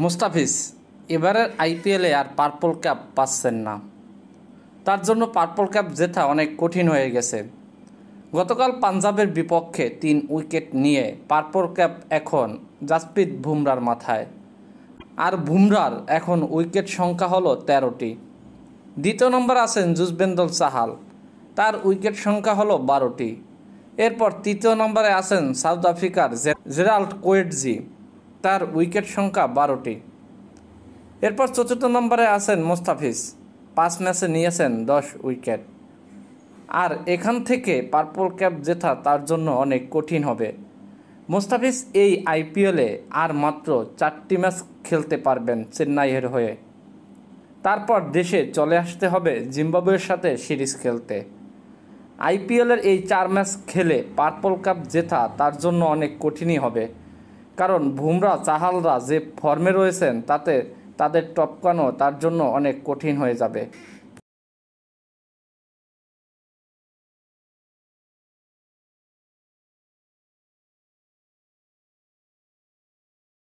মুস্তাফিজ এবারের আইপিএলে আর purple cap পাচ্ছেন না। তার জন্য পার্পল ক্যাপ জেতা অনেক কঠিন হয়ে গেছে। গতকাল পাঞ্জাবের বিপক্ষে 3 উইকেট নিয়ে পার্পল ক্যাপ এখন জাসপ্রীত বুমরার মাথায়। আর বুমরার এখন উইকেট সংখ্যা হলো 13টি। দ্বিতীয় নম্বরে আছেন যুজবেন্দ্র চাহাল, তার উইকেট সংখ্যা হলো 12টি। এরপর তৃতীয় নম্বরে আছেন সাউথ আফ্রিকার জেরাল্ড কোয়েটজি, তার উইকেট সংখ্যা 12টি। এরপর চতুর্থ নম্বরে আছেন মুস্তাফিজ, 5 ম্যাচে নিয়েছেন 10 উইকেট। আর এখান থেকে পার্পল ক্যাপ জেতা তার জন্য অনেক কঠিন হবে। মুস্তাফিজ এই আইপিএলে আর মাত্র 4টি ম্যাচ খেলতে পারবেন চেন্নাইয়ের হয়ে। তারপর দেশে চলে আসতে হবে জিম্বাবুয়ের সাথে সিরিজ খেলতে। আইপিএলের এই 4 ম্যাচ খেলে পার্পল কাপ জেতা তার জন্য অনেক কঠিনই হবে, কারণ বুমরা চাহালরা যে ফর্মে রয়েছেন তাতে তাদের টপকানো তার জন্য অনেক কঠিন হয়ে যাবে।